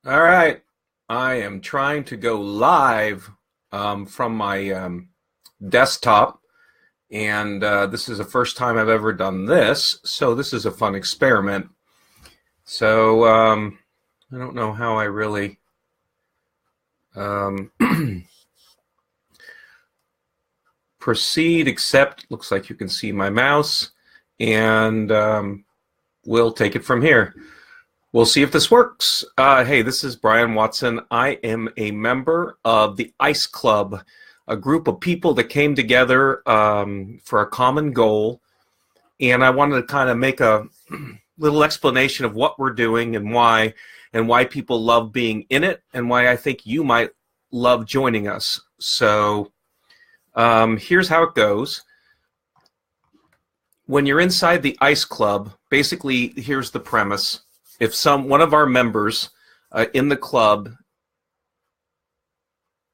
All right. I am trying to go live from my desktop, and this is the first time I've ever done this, so this is a fun experiment. So I don't know how I really um, proceed, except looks like you can see my mouse, and we'll take it from here. We'll see if this works. Hey, this is Brian Watson. I am a member of the I.C.E Club, a group of people that came together for a common goal. And I wanted to kind of make a little explanation of what we're doing and why people love being in it, and why I think you might love joining us. So here's how it goes. When you're inside the I.C.E Club, basically, here's the premise. If one of our members in the club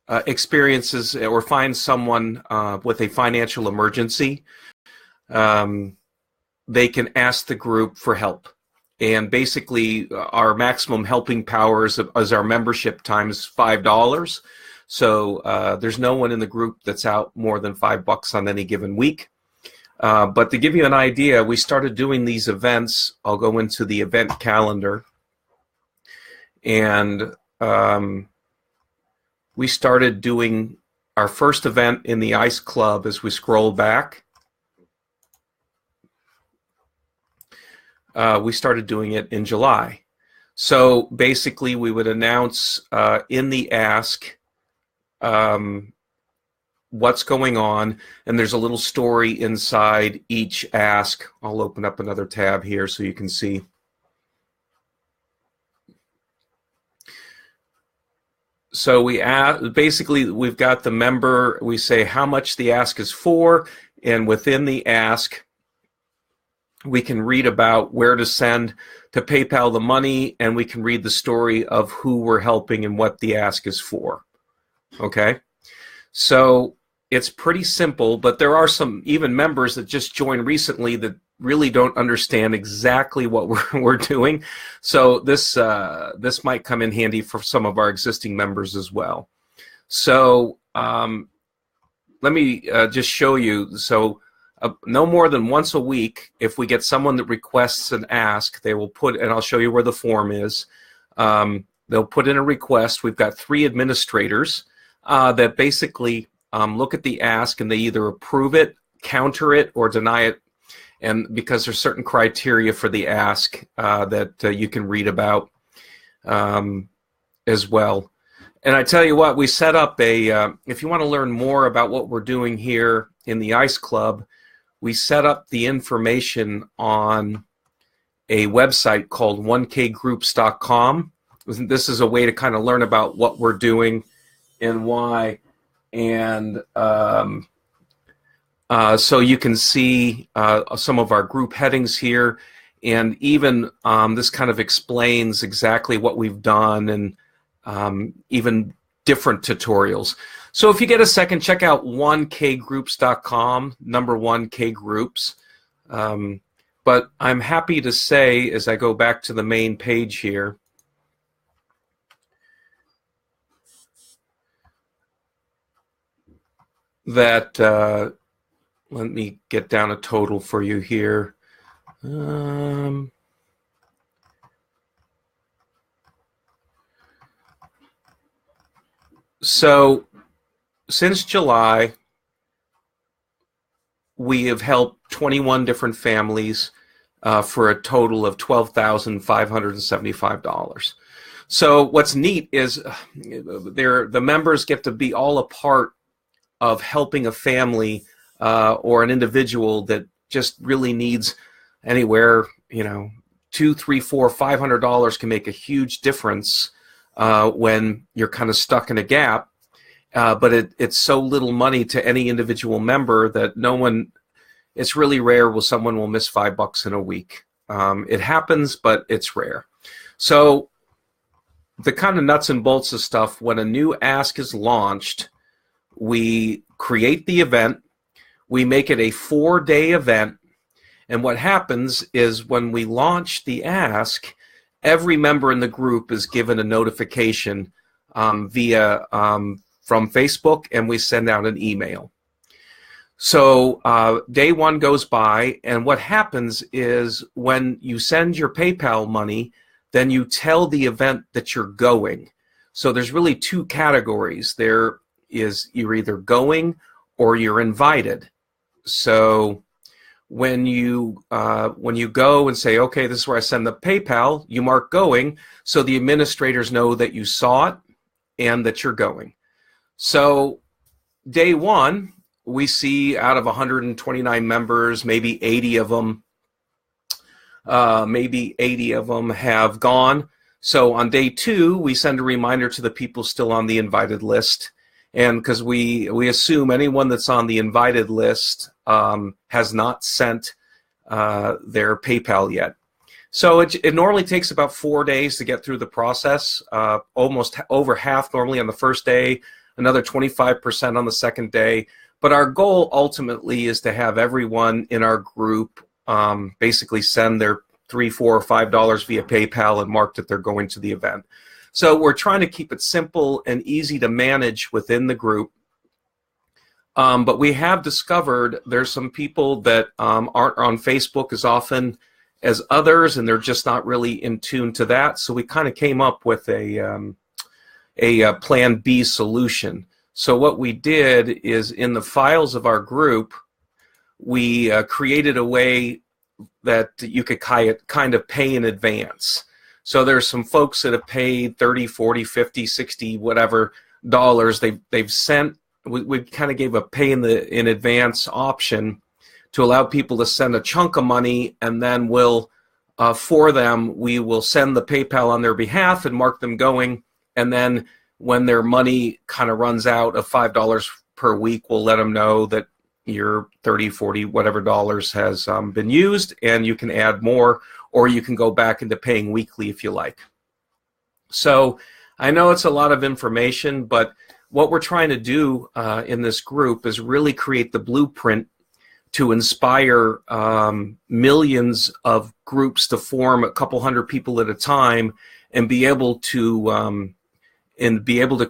experiences or finds someone with a financial emergency, they can ask the group for help. And basically, our maximum helping power is our membership times $5. So there's no one in the group that's out more than $5 on any given week. But to give you an idea, we started doing these events. I'll go into the event calendar. And we started doing our first event in the I.C.E Club as we scroll back. We started doing it in July. So basically, we would announce in the ask what's going on, and there's a little story inside each ask. I'll open up another tab here so you can see. So basically, we've got the member, we say how much the ask is for, and within the ask, we can read about where to send to PayPal the money, and we can read the story of who we're helping and what the ask is for. Okay? So it's pretty simple, but there are some even members that just joined recently that really don't understand exactly what we're doing. So this might come in handy for some of our existing members as well. So let me just show you. So no more than once a week, if we get someone that requests an ask, they will put, and I'll show you where the form is. They'll put in a request. We've got 3 administrators that basically look at the ask, and they either approve it, counter it, or deny it. And because there's certain criteria for the ask that you can read about as well. And I tell you what, we set up if you want to learn more about what we're doing here in the I.C.E Club, we set up the information on a website called 1kgroups.com. This is a way to kind of learn about what we're doing and why. And so you can see some of our group headings here, and even this kind of explains exactly what we've done, and even different tutorials. So if you get a second, check out 1kgroups.com, number 1kgroups. But I'm happy to say, as I go back to the main page here, that let me get down a total for you here. So since July, we have helped 21 different families for a total of $12,575. So what's neat is the members get to be all a part of helping a family or an individual that just really needs anywhere, $200, $300, $400, $500 can make a huge difference when you're kind of stuck in a gap. But it's so little money to any individual member that it's really rare will someone will miss $5 in a week. It happens, but it's rare. So the kind of nuts and bolts of stuff, when a new ask is launched, we create the event, we make it a 4-day event, and what happens is when we launch the ask, every member in the group is given a notification via from Facebook, and we send out an email. So day one goes by, and what happens is when you send your PayPal money, then you tell the event that you're going. So there's really two categories. There is, you're either going or you're invited. So when you go and say, okay, this is where I send the PayPal, you mark going, so the administrators know that you saw it and that you're going. So day one, we see out of 129 members, maybe 80 of them have gone. So on day two, we send a reminder to the people still on the invited list. And because we assume anyone that's on the invited list has not sent their PayPal yet. So it normally takes about 4 days to get through the process, almost over half normally on the first day, another 25% on the second day. But our goal ultimately is to have everyone in our group basically send their $3, $4, or $5 via PayPal and mark that they're going to the event. So we're trying to keep it simple and easy to manage within the group. But we have discovered there's some people that aren't on Facebook as often as others, and they're just not really in tune to that. So we kind of came up with a Plan B solution. So what we did is in the files of our group, we created a way that you could kind of pay in advance. So there's some folks that have paid 30, 40, 50, 60, whatever dollars they've sent. We kind of gave a pay in advance option to allow people to send a chunk of money, and then for them, we will send the PayPal on their behalf and mark them going, and then when their money kind of runs out of $5 per week, we'll let them know that your 30, 40, whatever dollars has been used, and you can add more, or you can go back into paying weekly if you like. So I know it's a lot of information, but what we're trying to do in this group is really create the blueprint to inspire millions of groups to form a couple hundred people at a time and be able to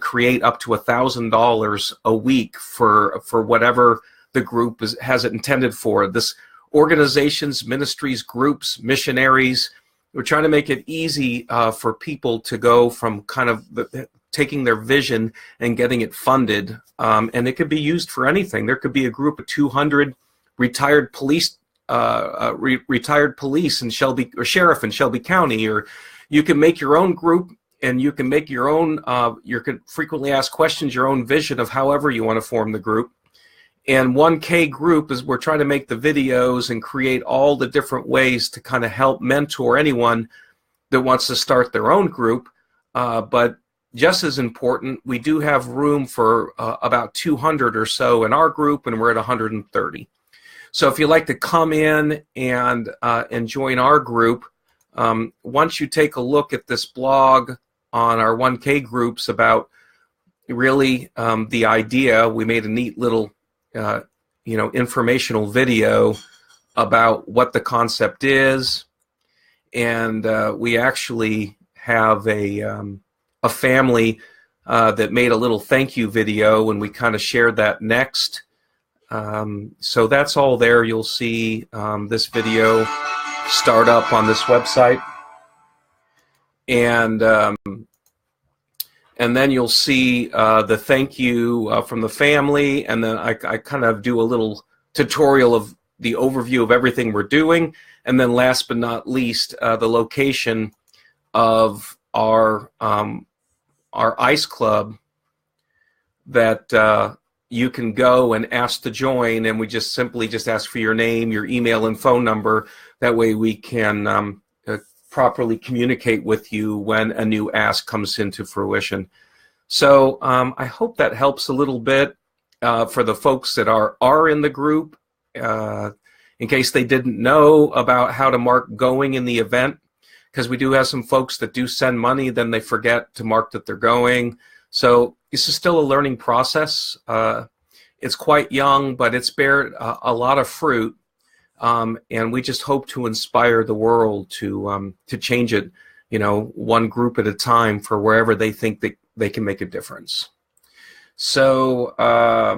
create up to $1,000 a week for whatever the group has it intended for. This organizations, ministries, groups, missionaries, we're trying to make it easy for people to go from kind of taking their vision and getting it funded. And it could be used for anything. There could be a group of 200 retired police in Shelby, or sheriff in Shelby County, or you can make your own group, and you can make your own, you can frequently ask questions, your own vision of however you want to form the group. And 1K group is we're trying to make the videos and create all the different ways to kind of help mentor anyone that wants to start their own group. But just as important, we do have room for about 200 or so in our group, and we're at 130. So if you'd like to come in and join our group, once you take a look at this blog on our 1K groups about really the idea, we made a neat little informational video about what the concept is, and we actually have a family that made a little thank you video, and we kind of shared that next. So that's all there. You'll see this video start up on this website, and then you'll see the thank you from the family, and then I kind of do a little tutorial of the overview of everything we're doing, and then last but not least, the location of our I.C.E club that you can go and ask to join, and we just simply ask for your name, your email, and phone number. That way we can properly communicate with you when a new ask comes into fruition. So I hope that helps a little bit for the folks that are in the group, in case they didn't know about how to mark going in the event, because we do have some folks that do send money, then they forget to mark that they're going. So this is still a learning process. It's quite young, but it's bared a lot of fruit. And we just hope to inspire the world to change it one group at a time for wherever they think that they can make a difference. So I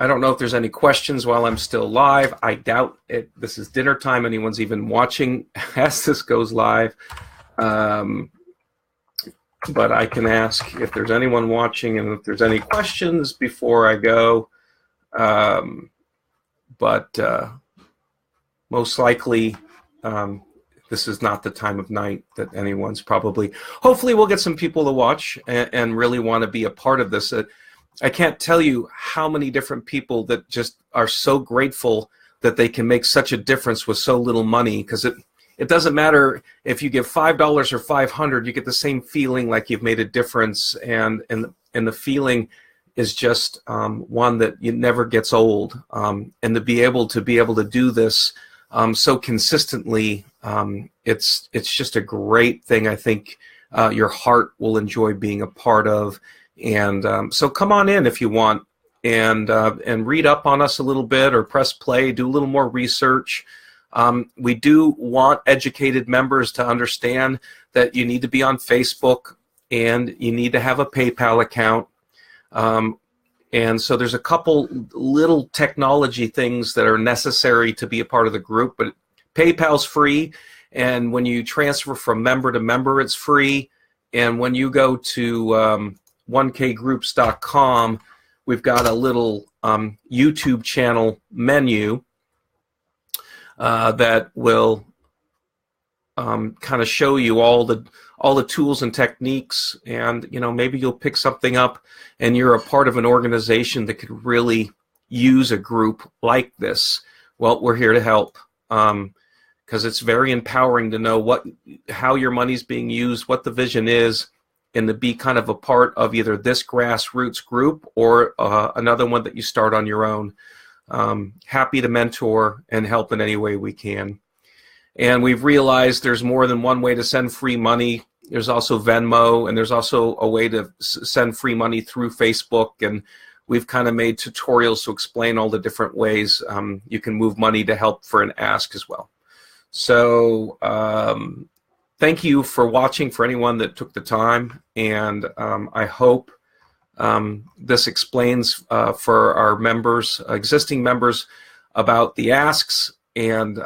don't know if there's any questions while I'm still live. I doubt it. This is dinner time. Anyone's even watching as this goes live. But I can ask if there's anyone watching and if there's any questions before I go. But most likely, this is not the time of night that anyone's probably. Hopefully, we'll get some people to watch and really want to be a part of this. I can't tell you how many different people that just are so grateful that they can make such a difference with so little money, because it doesn't matter if you give $5 or $500, you get the same feeling like you've made a difference, and the feeling is just one that never gets old. And to be able to do this so consistently, it's just a great thing. I think your heart will enjoy being a part of. And so come on in if you want, and read up on us a little bit, or press play, do a little more research. We do want educated members to understand that you need to be on Facebook and you need to have a PayPal account. And so there's a couple little technology things that are necessary to be a part of the group, but PayPal's free. And when you transfer from member to member, it's free. And when you go to 1kgroups.com, we've got a little YouTube channel menu that will kind of show you all the tools and techniques, and maybe you'll pick something up and you're a part of an organization that could really use a group like this. Well, we're here to help, because it's very empowering to know how your money's being used, what the vision is, and to be kind of a part of either this grassroots group or another one that you start on your own. Happy to mentor and help in any way we can. And we've realized there's more than one way to send free money. There's also Venmo, and there's also a way to send free money through Facebook. And we've kind of made tutorials to explain all the different ways you can move money to help for an ask as well. So thank you for watching, for anyone that took the time. And I hope this explains for our members, existing members, about the asks and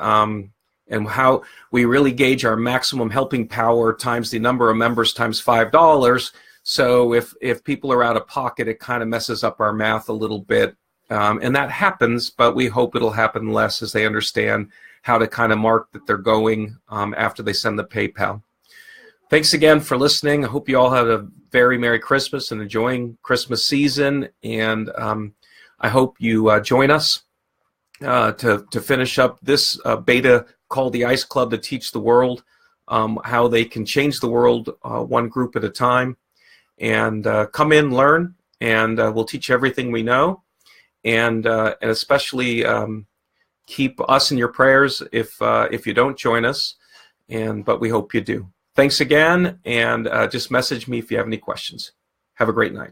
how we really gauge our maximum helping power times the number of members times $5. So if people are out of pocket, it kind of messes up our math a little bit. And that happens, but we hope it'll happen less as they understand how to kind of mark that they're going after they send the PayPal. Thanks again for listening. I hope you all have a very Merry Christmas and enjoying Christmas season. And I hope you join us to finish up this beta called the I.C.E Club, to teach the world how they can change the world one group at a time. And come in, learn, and we'll teach you everything we know. And especially keep us in your prayers if you don't join us. But we hope you do. Thanks again, and just message me if you have any questions. Have a great night.